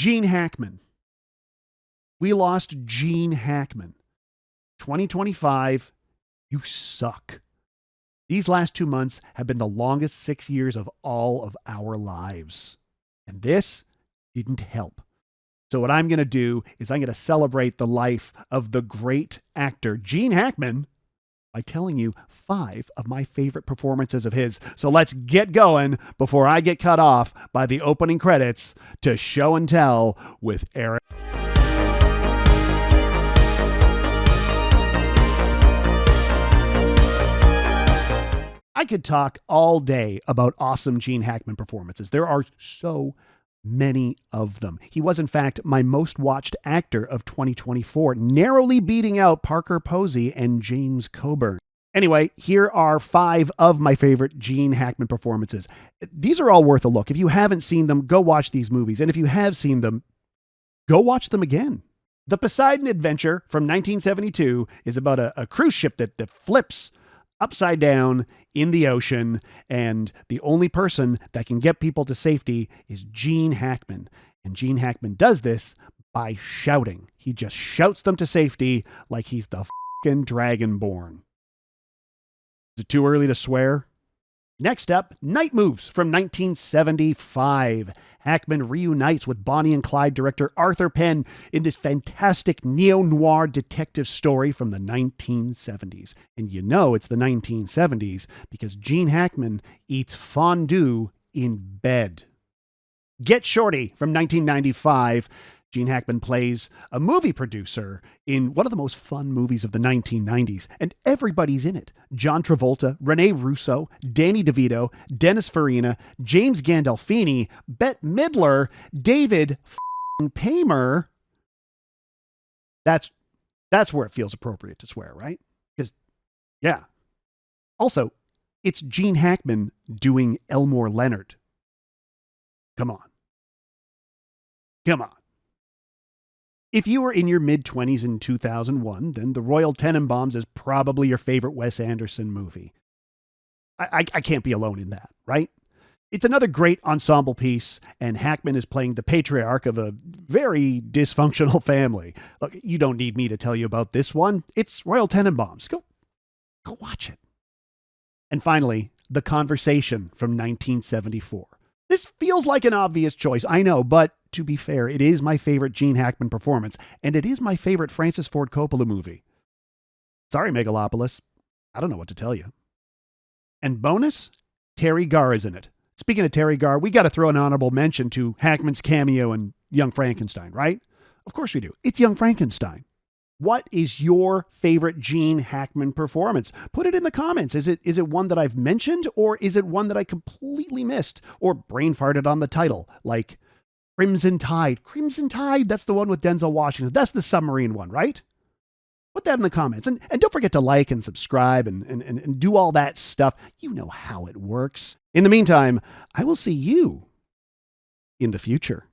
Gene Hackman. We lost Gene Hackman. 2025, you suck. These last 2 months have been the longest 6 years of all of our lives. And this didn't help. So what I'm going to do is I'm going to celebrate the life of the great actor Gene Hackman by telling you 5 of my favorite performances of his. So let's get going before I get cut off by the opening credits to Show and Tell with Eric. I could talk all day about awesome Gene Hackman performances. There are so many of them. He was, in fact, my most watched actor of 2024, narrowly beating out Parker Posey and James Coburn. Anyway, here are 5 of my favorite Gene Hackman performances. These are all worth a look. If you haven't seen them, go watch these movies. And if you have seen them, go watch them again. The Poseidon Adventure from 1972 is about a cruise ship that flips upside down in the ocean, and the only person that can get people to safety is Gene Hackman. And Gene Hackman does this by shouting. He just shouts them to safety like he's the fucking Dragonborn. Is it too early to swear? Next up, Night Moves from 1975. Hackman reunites with Bonnie and Clyde director Arthur Penn in this fantastic neo-noir detective story from the 1970s. And you know it's the 1970s because Gene Hackman eats fondue in bed. Get Shorty from 1995. Gene Hackman plays a movie producer in one of the most fun movies of the 1990s, and everybody's in it. John Travolta, Rene Russo, Danny DeVito, Dennis Farina, James Gandolfini, Bette Midler, David Paymer. That's where it feels appropriate to swear, right? Because, yeah. Also, it's Gene Hackman doing Elmore Leonard. Come on. Come on. If you were in your mid-20s in 2001, then The Royal Tenenbaums is probably your favorite Wes Anderson movie. I can't be alone in that, right? It's another great ensemble piece, and Hackman is playing the patriarch of a very dysfunctional family. Look, you don't need me to tell you about this one. It's Royal Tenenbaums. Go watch it. And finally, The Conversation from 1974. This feels like an obvious choice, I know, but to be fair, it is my favorite Gene Hackman performance, and it is my favorite Francis Ford Coppola movie. Sorry, Megalopolis. I don't know what to tell you. And bonus, Terry Garr is in it. Speaking of Terry Garr, we got to throw an honorable mention to Hackman's cameo in Young Frankenstein, right? Of course we do. It's Young Frankenstein. What is your favorite Gene Hackman performance? Put it in the comments. Is it one that I've mentioned, or is it one that I completely missed or brain farted on the title, like Crimson Tide? Crimson Tide, that's the one with Denzel Washington. That's the submarine one, right? Put that in the comments. And don't forget to like and subscribe and do all that stuff. You know how it works. In the meantime, I will see you in the future.